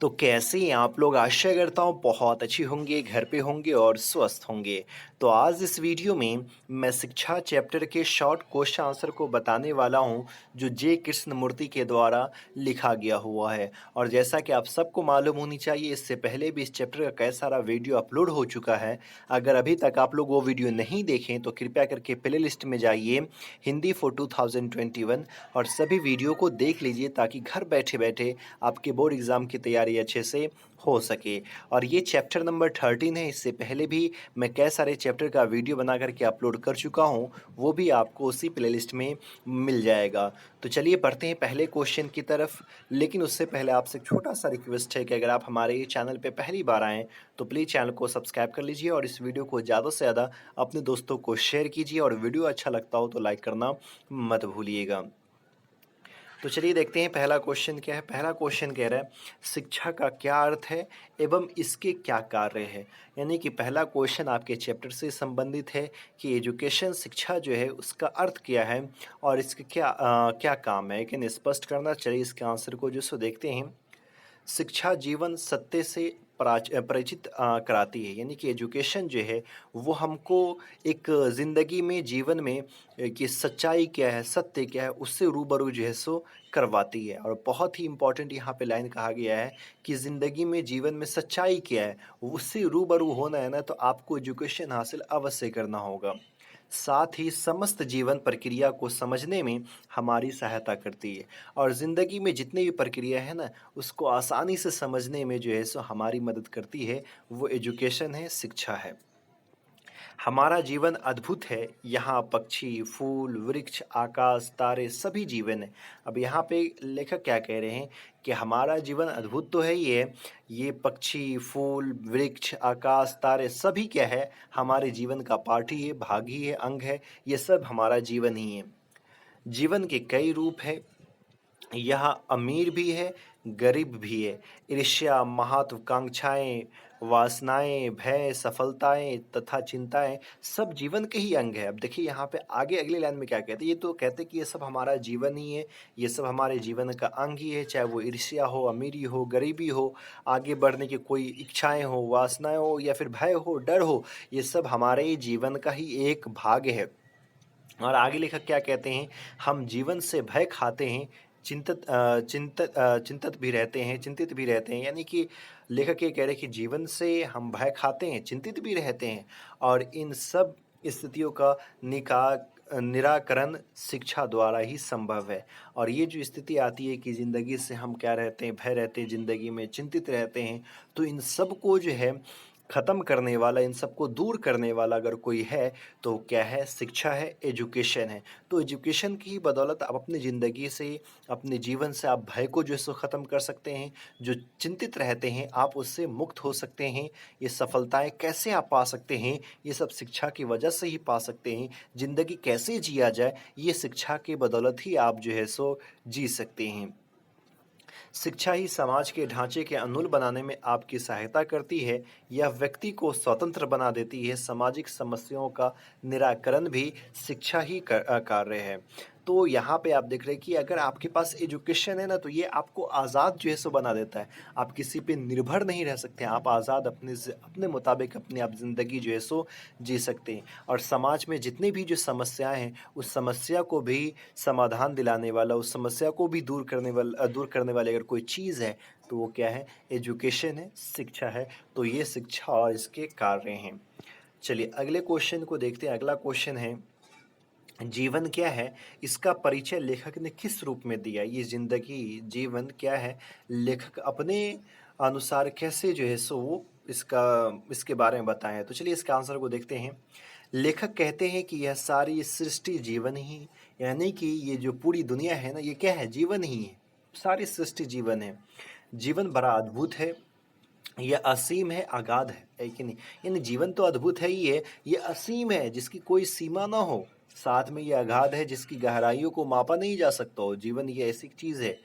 तो कैसे हैं आप लोग? आशा करता हूँ बहुत अच्छे होंगे, घर पे होंगे और स्वस्थ होंगे। तो आज इस वीडियो में मैं शिक्षा चैप्टर के शॉर्ट क्वेश्चन आंसर को बताने वाला हूँ, जो जे कृष्णमूर्ति के द्वारा लिखा गया हुआ है। और जैसा कि आप सबको मालूम होनी चाहिए, इससे पहले भी इस चैप्टर का कई सारा वीडियो अपलोड हो चुका है। अगर अभी तक आप लोग वो वीडियो नहीं देखें तो कृपया करके प्लेलिस्ट में जाइए, हिंदी फॉर 2021, और सभी वीडियो को देख लीजिए ताकि घर बैठे बैठे आपके बोर्ड एग्ज़ाम की तैयारी अच्छे से हो सके। और ये चैप्टर नंबर 13 है। इससे पहले भी मैं कई सारे चैप्टर का वीडियो बना करके अपलोड कर चुका हूँ, वो भी आपको उसी प्लेलिस्ट में मिल जाएगा। तो चलिए बढ़ते हैं पहले क्वेश्चन की तरफ। लेकिन उससे पहले आपसे एक छोटा सा रिक्वेस्ट है कि अगर आप हमारे ये चैनल पे पहली बार आएँ तो प्लीज़ चैनल को सब्सक्राइब कर लीजिए और इस वीडियो को ज़्यादा से ज़्यादा अपने दोस्तों को शेयर कीजिए, और वीडियो अच्छा लगता हो तो लाइक करना मत भूलिएगा। तो चलिए देखते हैं पहला क्वेश्चन क्या है। पहला क्वेश्चन कह रहा है, शिक्षा का क्या अर्थ है एवं इसके क्या कार्य है। यानी कि पहला क्वेश्चन आपके चैप्टर से संबंधित है कि एजुकेशन शिक्षा जो है उसका अर्थ क्या है और इसके क्या काम है। लेकिन स्पष्ट करना, चलिए इसके आंसर को जो सो देखते हैं। शिक्षा जीवन सत्य से परिचित कराती है। यानी कि एजुकेशन जो है वो हमको एक ज़िंदगी में, जीवन में कि सच्चाई क्या है, सत्य क्या है, उससे रूबरू जो है सो करवाती है। और बहुत ही इम्पोर्टेंट यहाँ पे लाइन कहा गया है कि ज़िंदगी में, जीवन में सच्चाई क्या है, उससे रूबरू होना है ना, तो आपको एजुकेशन हासिल अवश्य करना होगा। साथ ही समस्त जीवन प्रक्रिया को समझने में हमारी सहायता करती है। और ज़िंदगी में जितनी भी प्रक्रिया है ना, उसको आसानी से समझने में जो है सो हमारी मदद करती है, वो एजुकेशन है, शिक्षा है। हमारा जीवन अद्भुत है, यहाँ पक्षी, फूल, वृक्ष, आकाश, तारे सभी जीवन है। अब यहाँ पे लेखक क्या कह रहे हैं कि हमारा जीवन अद्भुत तो है ही है, ये पक्षी, फूल, वृक्ष, आकाश, तारे सभी क्या है, हमारे जीवन का पार्ट ही है, भाग ही है, अंग है, ये सब हमारा जीवन ही है। जीवन के कई रूप हैं, यहाँ अमीर भी है, गरीब भी है। ईर्ष्या, महत्वाकांक्षाएँ, वासनाएँ, भय, सफलताएँ तथा चिंताएँ सब जीवन के ही अंग है। अब देखिए यहाँ पे आगे अगली लाइन में क्या कहते हैं, ये तो कहते हैं कि ये सब हमारा जीवन ही है, ये सब हमारे जीवन का अंग ही है, चाहे वो ईर्ष्या हो, अमीरी हो, गरीबी हो, आगे बढ़ने की कोई इच्छाएँ हो, वासनाएँ हो या फिर भय हो, डर हो, ये सब हमारे जीवन का ही एक भाग है। और आगे लेखक क्या कहते हैं, हम जीवन से भय खाते हैं, चिंतित भी रहते हैं, चिंतित भी रहते हैं। यानी कि लेखक ये कह रहे हैं कि जीवन से हम भय खाते हैं, चिंतित भी रहते हैं, और इन सब स्थितियों का निराकरण शिक्षा द्वारा ही संभव है। और ये जो स्थिति आती है कि ज़िंदगी से हम क्या रहते हैं, भय रहते हैं, ज़िंदगी में चिंतित रहते हैं, तो इन सब को जो है ख़त्म करने वाला, इन सबको दूर करने वाला अगर कोई है तो क्या है, शिक्षा है, एजुकेशन है। तो एजुकेशन की ही बदौलत आप अपनी ज़िंदगी से, अपने जीवन से आप भय को जो है सो ख़त्म कर सकते हैं। जो चिंतित रहते हैं आप उससे मुक्त हो सकते हैं। ये सफलताएँ कैसे आप पा सकते हैं, ये सब शिक्षा की वजह से ही पा सकते हैं। ज़िंदगी कैसे जिया जाए, ये शिक्षा की बदौलत ही आप जो है सो जी सकते हैं। शिक्षा ही समाज के ढांचे के अनुकूल बनाने में आपकी सहायता करती है। यह व्यक्ति को स्वतंत्र बना देती है। सामाजिक समस्याओं का निराकरण भी शिक्षा ही कार्य है। तो यहाँ पे आप देख रहे हैं कि अगर आपके पास एजुकेशन है ना, तो ये आपको आज़ाद जो है सो बना देता है। आप किसी पे निर्भर नहीं रह सकते हैं। आप आज़ाद अपने मुताबिक अपनी आप ज़िंदगी जो है सो जी सकते हैं। और समाज में जितनी भी जो समस्याएं हैं, उस समस्या को भी समाधान दिलाने वाला, उस समस्या को भी दूर करने वाली अगर कोई चीज़ है, तो वो क्या है, एजुकेशन है, शिक्षा है। तो ये शिक्षा और इसके कार्य हैं। चलिए अगले क्वेश्चन को देखते हैं। अगला क्वेश्चन है, जीवन क्या है, इसका परिचय लेखक ने किस रूप में दिया। ये ज़िंदगी, जीवन क्या है, लेखक अपने अनुसार कैसे जो है सो वो इसके बारे में बताएं। तो चलिए इसका आंसर को देखते हैं। लेखक कहते हैं कि यह सारी सृष्टि जीवन ही, यानी कि ये जो पूरी दुनिया है ना, ये क्या है, जीवन ही है। सारी सृष्टि जीवन है। जीवन बड़ा अद्भुत है, ये असीम है, अगाध है कि नहीं। यानी जीवन तो अद्भुत है ही है, ये असीम है जिसकी कोई सीमा ना हो, साथ में ये अगाध है जिसकी गहराइयों को मापा नहीं जा सकता हो। जीवन ये ऐसी चीज़ है,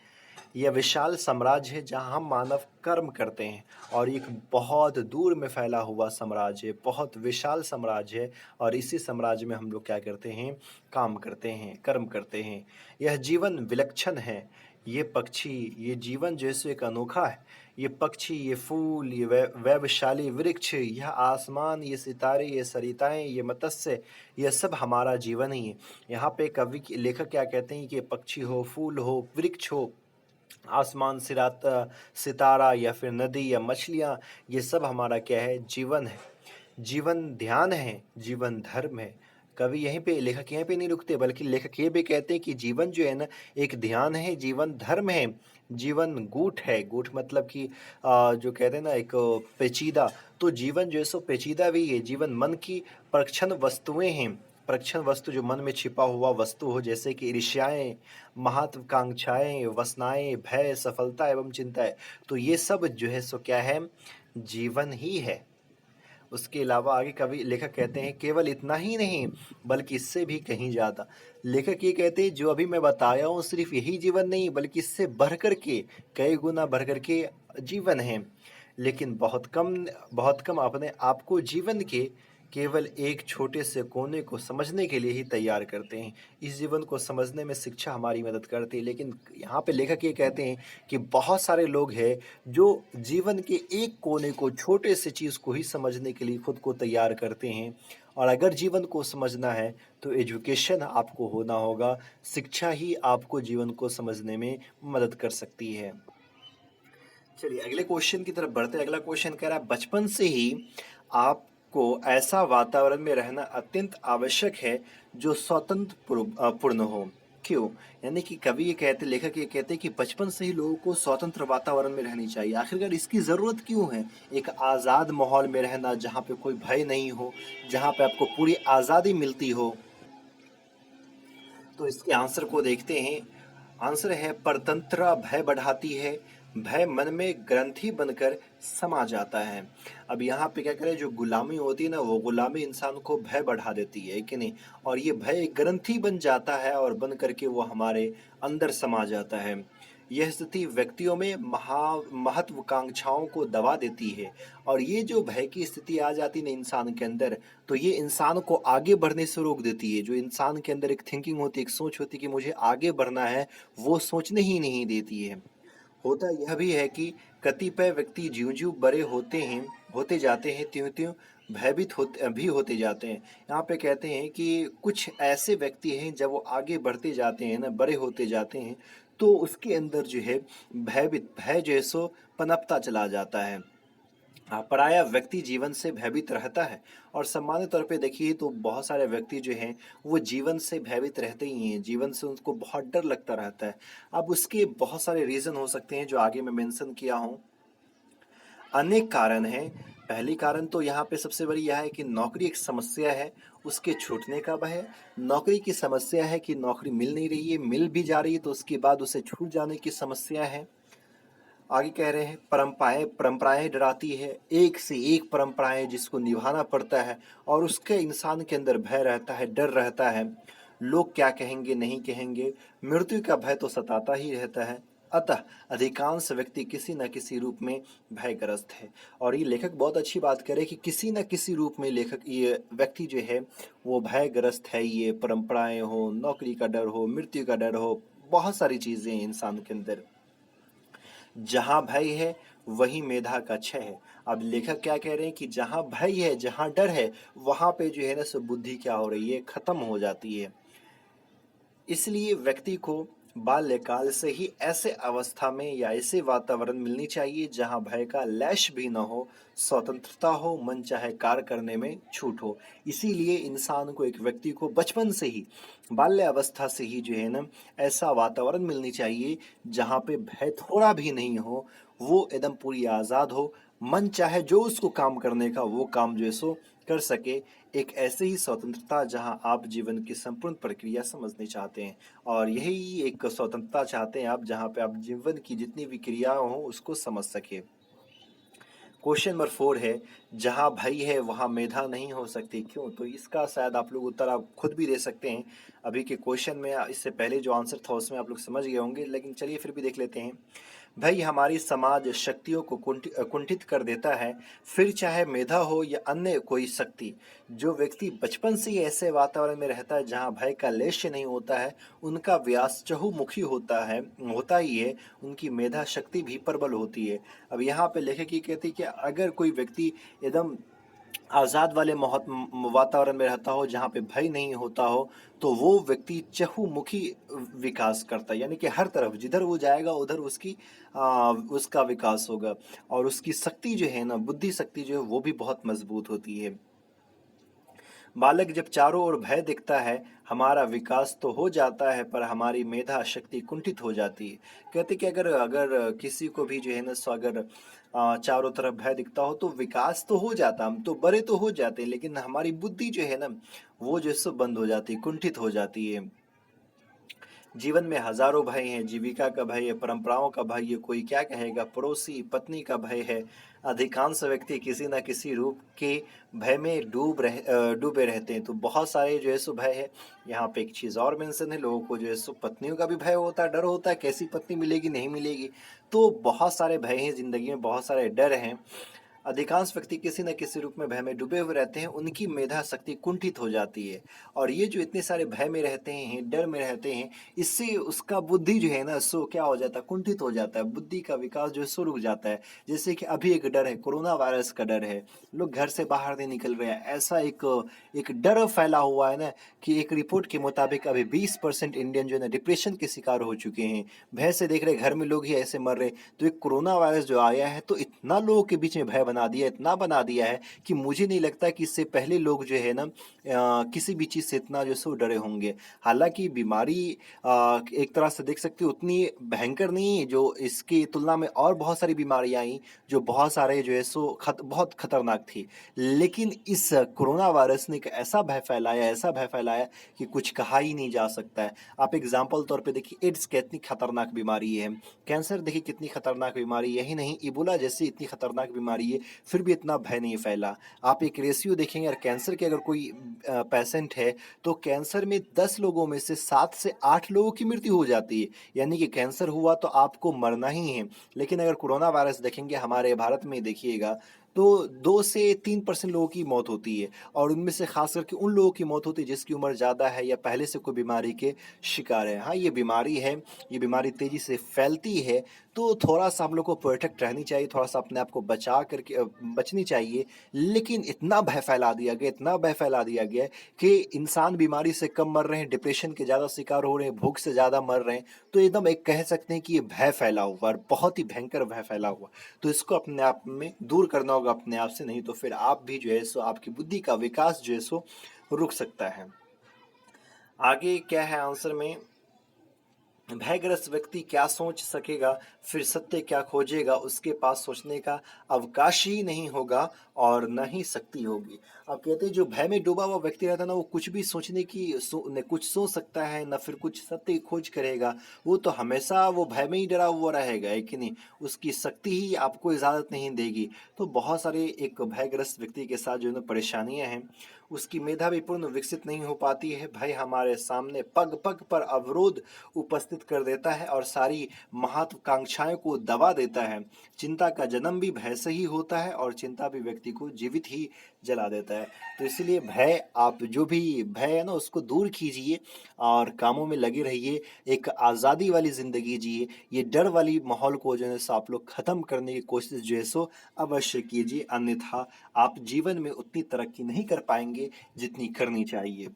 यह विशाल साम्राज्य है जहाँ हम मानव कर्म करते हैं। और एक बहुत दूर में फैला हुआ साम्राज्य है, बहुत विशाल साम्राज्य है, और इसी साम्राज्य में हम लोग क्या करते हैं, काम करते हैं, कर्म करते हैं। यह जीवन विलक्षण है, ये पक्षी, ये जीवन जैसे एक अनोखा है। ये पक्षी, ये फूल, ये वैभवशाली वृक्ष, यह आसमान, ये सितारे, ये सरिताएँ, ये मत्स्य, ये सब हमारा जीवन ही है। यहाँ पे कवि लेखक क्या कहते हैं कि पक्षी हो, फूल हो, वृक्ष हो, आसमान, सितारा या फिर नदी या मछलियाँ, ये सब हमारा क्या है? जीवन है। जीवन ध्यान है, जीवन धर्म है। कवि यहीं पे लेखक यहीं पे नहीं रुकते, बल्कि लेखक ये भी कहते हैं कि जीवन जो है ना, एक ध्यान है, जीवन धर्म है, जीवन गूढ़ है। गूढ़ मतलब कि जो कहते हैं ना, एक पेचीदा। तो जीवन जो है सो पेचीदा भी है। जीवन मन की परक्षण वस्तुएँ हैं। परक्षण वस्तु जो मन में छिपा हुआ वस्तु हो, जैसे कि ईर्ष्याएँ, महत्वाकांक्षाएँ, वासनाएँ, भय, सफलता एवं चिंताएँ। तो ये सब जो है सो क्या है? जीवन ही है। उसके अलावा आगे कवि लेखक कहते हैं केवल इतना ही नहीं, बल्कि इससे भी कहीं ज़्यादा। लेखक ये कहते हैं जो अभी मैं बताया हूँ सिर्फ यही जीवन नहीं, बल्कि इससे बढ़ कर के, कई गुना बढ़ कर के जीवन है। लेकिन बहुत कम अपने आप को जीवन के केवल एक छोटे से कोने को समझने के लिए ही तैयार करते हैं। इस जीवन को समझने में शिक्षा हमारी मदद करती है। लेकिन यहाँ पे लेखक ये कहते हैं कि बहुत सारे लोग हैं जो जीवन के एक कोने को, छोटे से चीज़ को ही समझने के लिए खुद को तैयार करते हैं। और अगर जीवन को समझना है तो एजुकेशन आपको होना होगा। शिक्षा ही आपको जीवन को समझने में मदद कर सकती है। चलिए अगले क्वेश्चन की तरफ बढ़ते हैं। अगला क्वेश्चन कह रहा है बचपन से ही आपको ऐसा वातावरण में रहना अत्यंत आवश्यक है जो स्वतंत्र पूर्ण हो। क्यों? यानी कि कवि ये कहते, लेखक ये कहते हैं कि बचपन से ही लोगों को स्वतंत्र वातावरण में रहनी चाहिए। आखिरकार इसकी ज़रूरत क्यों है? एक आज़ाद माहौल में रहना, जहाँ पे कोई भय नहीं हो, जहाँ पे आपको पूरी आज़ादी मिलती हो। तो इसके आंसर को देखते हैं। आंसर है परतंत्रता भय बढ़ाती है। भय मन में ग्रंथि बनकर समा जाता है। अब यहाँ पे क्या करें, जो गुलामी होती है ना, वो गुलामी इंसान को भय बढ़ा देती है कि नहीं? और ये भय एक ग्रंथि बन जाता है और बन करके वो हमारे अंदर समा जाता है। यह स्थिति व्यक्तियों में महत्वाकांक्षाओं को दबा देती है। और ये जो भय की स्थिति आ जाती है ना इंसान के अंदर, तो ये इंसान को आगे बढ़ने से रोक देती है। जो इंसान के अंदर एक थिंकिंग होती है, एक सोच होती है कि मुझे आगे बढ़ना है, वो सोचने ही नहीं देती है। होता यह भी है कि कतिपय व्यक्ति ज्यों-ज्यों बड़े होते जाते हैं, त्यों-त्यों भयभीत होते जाते हैं। यहाँ पे कहते हैं कि कुछ ऐसे व्यक्ति हैं जब वो आगे बढ़ते जाते हैं ना, बड़े होते जाते हैं, तो उसके अंदर जो है भय जो है सो पनपता चला जाता है। पराया व्यक्ति जीवन से भयभीत रहता है। और सामान्य तौर पे देखिए तो बहुत सारे व्यक्ति जो हैं वो जीवन से भयभीत रहते ही हैं। जीवन से उनको बहुत डर लगता रहता है। अब उसके बहुत सारे रीज़न हो सकते हैं जो आगे मैं मेंशन किया हूँ। अनेक कारण हैं। पहली कारण तो यहाँ पे सबसे बड़ी यह है कि नौकरी एक समस्या है, उसके छूटने का भय। नौकरी की समस्या है कि नौकरी मिल नहीं रही है, मिल भी जा रही है तो उसके बाद उसे छूट जाने की समस्या है। आगे कह रहे हैं परंपराएं डराती है। एक से एक परंपराएं जिसको निभाना पड़ता है और उसके इंसान के अंदर भय रहता है, डर रहता है। लोग क्या कहेंगे, नहीं कहेंगे, मृत्यु का भय तो सताता ही रहता है। अतः अधिकांश व्यक्ति किसी न किसी रूप में भयग्रस्त है। और ये लेखक बहुत अच्छी बात करे कि किसी न किसी रूप में लेखक ये व्यक्ति जो है वो भयग्रस्त है। ये परंपराएं हो, नौकरी का डर हो, मृत्यु का डर हो, बहुत सारी चीजें हैं इंसान के अंदर। जहाँ भय है वहीं मेधा का क्षय है। अब लेखक क्या कह रहे हैं कि जहाँ भय है, जहाँ डर है, वहाँ पे जो है ना सो बुद्धि क्या हो रही है, खत्म हो जाती है। इसलिए व्यक्ति को बाल्यकाल से ही ऐसे अवस्था में या ऐसे वातावरण मिलनी चाहिए जहाँ भय का लेश भी न हो, स्वतंत्रता हो, मन चाहे कार्य करने में छूट हो। इसीलिए इंसान को, एक व्यक्ति को बचपन से ही, बाल्य अवस्था से ही जो है ना, ऐसा वातावरण मिलनी चाहिए जहाँ पे भय थोड़ा भी नहीं हो, वो एकदम पूरी आज़ाद हो, मन चाहे जो उसको काम करने का वो काम जो है सो कर सके। एक ऐसे ही स्वतंत्रता जहां आप जीवन की संपूर्ण प्रक्रिया समझने चाहते हैं। और यही एक स्वतंत्रता चाहते हैं आप जहां पे आप जीवन की जितनी भी क्रियाएं हों उसको समझ सके। क्वेश्चन नंबर 4 है, जहां भय है वहां मेधा नहीं हो सकती, क्यों? तो इसका शायद आप लोग उत्तर आप खुद भी दे सकते हैं। अभी के क्वेश्चन में इससे पहले जो आंसर था उसमें आप लोग समझ गए होंगे, लेकिन चलिए फिर भी देख लेते हैं। भई हमारी समाज शक्तियों को कुंठित कर देता है, फिर चाहे मेधा हो या अन्य कोई शक्ति। जो व्यक्ति बचपन से ही ऐसे वातावरण में रहता है जहाँ भय का लेश्य नहीं होता है, उनका व्यास चहुमुखी होता ही है, उनकी मेधा शक्ति भी प्रबल होती है। अब यहाँ पे लेखक ये कहती है कि अगर कोई व्यक्ति एकदम आज़ाद वाले वातावरण में रहता हो जहाँ पे भय नहीं होता हो, तो वो व्यक्ति चहुमुखी विकास करता है, यानी कि हर तरफ जिधर वो जाएगा उधर उसका विकास होगा और उसकी शक्ति जो है ना, बुद्धि शक्ति जो है वो भी बहुत मजबूत होती है। बालक जब चारों ओर भय दिखता है, हमारा विकास तो हो जाता है पर हमारी मेधा शक्ति कुंठित हो जाती है। कहते कि अगर अगर किसी को भी जो है ना सो अगर चारों तरफ भय दिखता हो तो विकास तो हो जाता, हम तो बड़े तो हो जाते हैं, लेकिन हमारी बुद्धि जो है ना वो जो है सो बंद हो जाती है, कुंठित हो जाती है। जीवन में हजारों भय हैं, जीविका का भय है, परंपराओं का भय है, कोई क्या कहेगा, पड़ोसी पत्नी का भय है। अधिकांश व्यक्ति किसी न किसी रूप के भय में डूबे रहते हैं। तो बहुत सारे जो है सो भय है। यहाँ पे एक चीज़ और मेंशन है, लोगों को जो है सो पत्नियों का भी भय होता है, डर होता है, कैसी पत्नी मिलेगी नहीं मिलेगी। तो बहुत सारे भय हैं ज़िंदगी में, बहुत सारे डर हैं। अधिकांश व्यक्ति किसी न किसी रूप में भय में डूबे हुए रहते हैं, उनकी मेधा शक्ति कुंठित हो जाती है। और ये जो इतने सारे भय में रहते हैं, डर में रहते हैं, इससे उसका बुद्धि जो है ना सो क्या हो जाता है, कुंठित हो जाता है, बुद्धि का विकास जो है सो रुक जाता है। जैसे कि अभी एक डर है, कोरोना वायरस का डर है, लोग घर से बाहर नहीं निकल रहे हैं, ऐसा एक एक डर फैला हुआ है ना कि एक रिपोर्ट के मुताबिक अभी 20% इंडियन जो है ना डिप्रेशन के शिकार हो चुके हैं। भय से देख रहे घर में लोग ही ऐसे मर रहे। तो एक कोरोना वायरस जो आया है तो इतना लोगों के बीच में भय बना दिया, इतना बना दिया है कि मुझे नहीं लगता कि इससे पहले लोग जो है ना किसी भी चीज़ से इतना जो है सो डरे होंगे। हालांकि बीमारी एक तरह से देख सकते हो उतनी भयंकर नहीं है, जो इसकी तुलना में और बहुत सारी बीमारियां आई जो बहुत सारे जो है सो बहुत खतरनाक थी। लेकिन इस कोरोना वायरस ने एक ऐसा भय फैलाया कि कुछ कहा ही नहीं जा सकता है। आप एग्जाम्पल तौर पे देखिए, एड्स कितनी खतरनाक बीमारी है, कैंसर देखिए कितनी खतरनाक बीमारी, यही नहीं इबोला जैसी इतनी खतरनाक बीमारी है, फिर भी इतना भय नहीं फैला। आप एक रेशियो देखेंगे, अगर कैंसर के अगर कोई पेशेंट है तो कैंसर में 10 लोगों में से 7 से 8 लोगों की मृत्यु हो जाती है, यानी कि कैंसर हुआ तो आपको मरना ही है। लेकिन अगर कोरोना वायरस देखेंगे हमारे भारत में देखिएगा तो 2 से 3% लोगों की मौत होती है, और उनमें से खास करके उन लोगों की मौत होती है जिसकी उम्र ज़्यादा है या पहले से कोई बीमारी के शिकार है। हाँ, ये बीमारी है, ये बीमारी तेज़ी से फैलती है, तो थोड़ा-सा हम लोग को प्रोटेक्ट रहनी चाहिए, थोड़ा-सा अपने आप को बचनी चाहिए। लेकिन इतना भय फैला दिया गया, इतना भय फैला दिया गया है कि इंसान बीमारी से कम मर रहे हैं, डिप्रेशन के ज़्यादा शिकार हो रहे हैं, भूख से ज़्यादा मर रहे हैं। तो एकदम एक कह सकते हैं कि ये भय फैला हुआ है और बहुत ही भयंकर भय फैला हुआ। तो इसको अपने आप में दूर करना होगा अपने आप से, नहीं तो फिर आप भी जो है सो आपकी बुद्धि का विकास जो है सो रुक सकता है। आगे क्या है आंसर में, भयग्रस्त व्यक्ति क्या सोच सकेगा, फिर सत्य क्या खोजेगा, उसके पास सोचने का अवकाश ही नहीं होगा और न ही शक्ति होगी। अब कहते हैं जो भय में डूबा हुआ व्यक्ति रहता है ना, वो कुछ भी सोचने की न कुछ सोच सकता है, न फिर कुछ सत्य की खोज करेगा। वो तो हमेशा वो भय में ही डरा हुआ रहेगा, है कि नहीं? उसकी शक्ति ही आपको इजाज़त नहीं देगी। तो बहुत सारे एक भयग्रस्त व्यक्ति के साथ जो है ना परेशानियां हैं, उसकी मेधा भी पूर्ण विकसित नहीं हो पाती है। भय हमारे सामने पग पग पर अवरोध उपस्थित कर देता है और सारी महत्वाकांक्षाओं को दबा देता है। चिंता का जन्म भी भय से ही होता है और चिंता भी व्यक्ति को जीवित ही जला देता है। तो इसलिए भय, आप जो भी भय है ना उसको दूर कीजिए और कामों में लगे रहिए, एक आज़ादी वाली ज़िंदगी जिए। ये डर वाली माहौल को जो है सो आप लोग ख़त्म करने की कोशिश जो है सो अवश्य कीजिए, अन्यथा आप जीवन में उतनी तरक्की नहीं कर पाएंगे जितनी करनी चाहिए।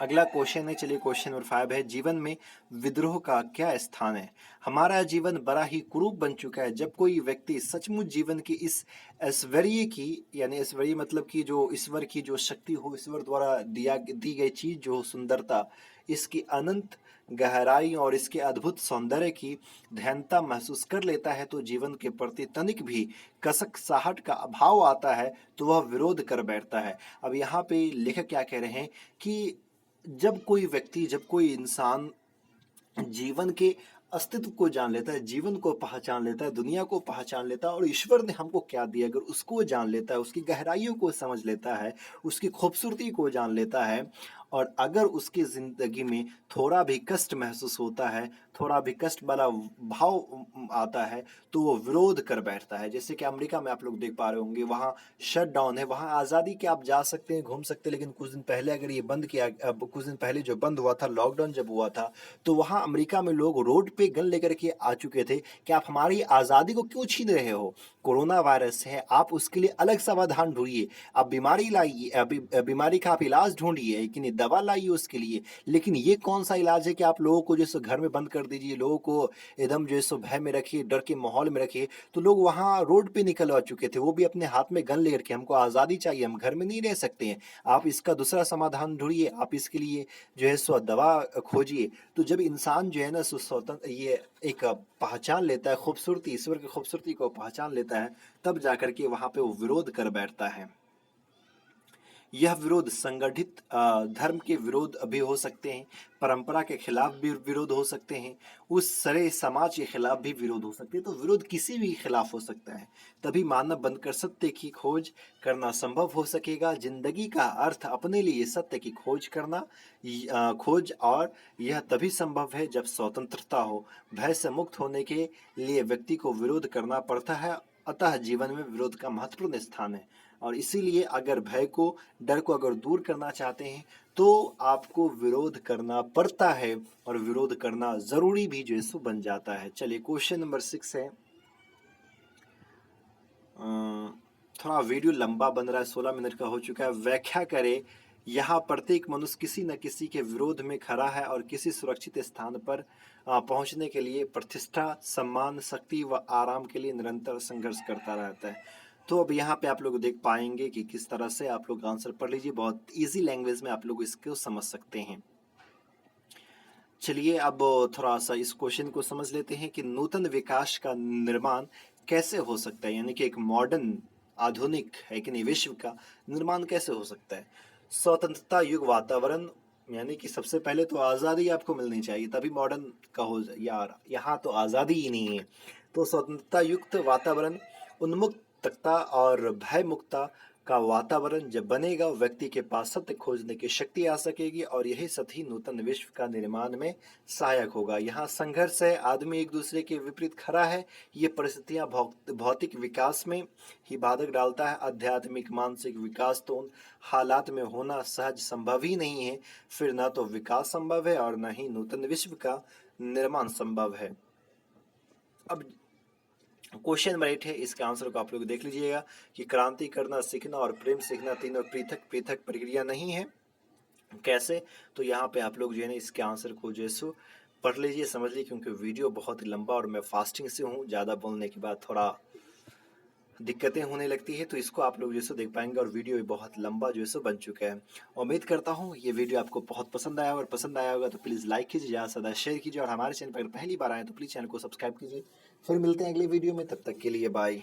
अगला क्वेश्चन है, चलिए क्वेश्चन नंबर 5 है, जीवन में विद्रोह का क्या स्थान है? हमारा जीवन बड़ा ही कुरूप बन चुका है। जब कोई व्यक्ति सचमुच जीवन की इस ऐश्वर्य की, यानी ऐश्वर्य मतलब कि जो ईश्वर की जो शक्ति हो, ईश्वर द्वारा दी गई चीज जो सुंदरता, इसकी अनंत गहराई और इसके अद्भुत सौंदर्य की धन्यता महसूस कर लेता है, तो जीवन के प्रति तनिक भी कसक साहट का अभाव आता है तो वह विरोध कर बैठता है। अब यहाँ पे लेखक क्या कह रहे हैं कि जब कोई व्यक्ति, जब कोई इंसान जीवन के अस्तित्व को जान लेता है, जीवन को पहचान लेता है, दुनिया को पहचान लेता है और ईश्वर ने हमको क्या दिया, अगर उसको जान लेता है, उसकी गहराइयों को समझ लेता है, उसकी खूबसूरती को जान लेता है और अगर उसकी ज़िंदगी में थोड़ा भी कष्ट महसूस होता है, थोड़ा भी कष्ट वाला भाव आता है, तो वो विरोध कर बैठता है। जैसे कि अमेरिका में आप लोग देख पा रहे होंगे, वहाँ शटडाउन है, वहाँ आज़ादी के आप जा सकते हैं, घूम सकते हैं, लेकिन कुछ दिन पहले अगर ये बंद किया कुछ दिन पहले जो बंद हुआ था, लॉकडाउन जब हुआ था, तो वहाँ अमेरिका में लोग रोड पे गन लेकर के आ चुके थे कि आप हमारी आज़ादी को क्यों छीन रहे हो? कोरोना वायरस है, आप उसके लिए अलग समाधान ढूँढिए। आप बीमारी लाइए, बीमारी का आप इलाज ढूँढिए, लेकिन दवा लाइए उसके लिए। लेकिन ये कौन-सा इलाज है कि आप लोगों को जो है सो घर में बंद कर दीजिए, लोगों को एकदम जो है सो भय में रखिए, डर के माहौल में रखिए। तो लोग वहाँ रोड पे निकल आ चुके थे, वो भी अपने हाथ में गन लेकर के, हमको आज़ादी चाहिए, हम घर में नहीं रह सकते हैं। आप इसका दूसरा समाधान ढूँढिए, आप इसके लिए जो है सो दवा खोजिए। तो जब इंसान जो है ना सो ये एक पहचान लेता है खूबसूरती, ईश्वर की खूबसूरती को पहचान लेता है, तब जाकर के वहाँ पे वो विरोध कर बैठता है। यह विरोध संगठित धर्म के विरोध भी हो सकते हैं, परंपरा के खिलाफ भी विरोध हो सकते हैं, उस सारे समाज के खिलाफ भी विरोध हो सकते हैं। तो विरोध किसी भी खिलाफ हो सकता है। तभी मानव बनकर सत्य की खोज करना संभव हो सकेगा। जिंदगी का अर्थ अपने लिए सत्य की खोज करना, खोज, और यह तभी संभव है जब स्वतंत्रता हो। भय से मुक्त होने के लिए व्यक्ति को विरोध करना पड़ता है। अतः जीवन में विरोध का महत्वपूर्ण स्थान है, और इसीलिए अगर भय को, डर को अगर दूर करना चाहते हैं, तो आपको विरोध करना पड़ता है, और विरोध करना जरूरी भी जो है सो बन जाता है। चलिए क्वेश्चन नंबर 6 है। थोड़ा वीडियो लंबा बन रहा है, 16 मिनट का हो चुका है। व्याख्या करें, यहाँ प्रत्येक मनुष्य किसी न किसी के विरोध में खड़ा है और किसी सुरक्षित स्थान पर पहुंचने के लिए प्रतिष्ठा, सम्मान, शक्ति व आराम के लिए निरंतर संघर्ष करता रहता है। तो अब यहाँ पे आप लोग देख पाएंगे कि किस तरह से आप लोग आंसर पढ़ लीजिए, बहुत इजी लैंग्वेज में आप लोग इसको समझ सकते हैं। चलिए अब थोड़ा सा इस क्वेश्चन को समझ लेते हैं कि नूतन विकास का निर्माण कैसे हो सकता है, यानी कि एक मॉडर्न, आधुनिक है कि नहीं, विश्व का निर्माण कैसे हो सकता है। स्वतंत्रता युग वातावरण, यानी कि सबसे पहले तो आज़ादी आपको मिलनी चाहिए, तभी मॉडर्न का हो। यार यहाँ तो आज़ादी ही नहीं है। तो स्वतंत्रता युक्त वातावरण, उन्मुक्तता और भय मुक्ता का वातावरण जब बनेगा, व्यक्ति के पास सत्य खोजने की शक्ति आ सकेगी, और यही सतही नूतन विश्व का निर्माण में सहायक होगा। यहाँ संघर्ष है, आदमी एक दूसरे के विपरीत खड़ा है, ये परिस्थितियां भौतिक विकास में ही बाधक डालता है। आध्यात्मिक, मानसिक विकास तो उन हालात में होना सहज संभव ही नहीं है। फिर न तो विकास संभव है और न ही नूतन विश्व का निर्माण संभव है। अब क्वेश्चन नंबर 8 है, इसके आंसर को आप लोग देख लीजिएगा कि क्रांति करना, सीखना और प्रेम सीखना तीनों पृथक पृथक प्रक्रिया नहीं है। कैसे? तो यहाँ पे आप लोग जो है ना इसके आंसर को जो है सो पढ़ लीजिए, समझ लीजिए, क्योंकि वीडियो बहुत लंबा और मैं फास्टिंग से हूँ, ज़्यादा बोलने के बाद थोड़ा दिक्कतें होने लगती है, तो इसको आप लोग जो है सो देख पाएंगे, और वीडियो भी बहुत लंबा जो है सो बन चुका है। उम्मीद करता हूँ ये वीडियो आपको बहुत पसंद आया, और पसंद आया होगा तो प्लीज़ लाइक कीजिए, ज़्यादा से ज़्यादा शेयर कीजिए, और हमारे चैनल पर अगर पहली बार आए तो प्लीज़ चैनल को सब्सक्राइब कीजिए। फिर मिलते हैं अगले वीडियो में, तब तक के लिए बाय।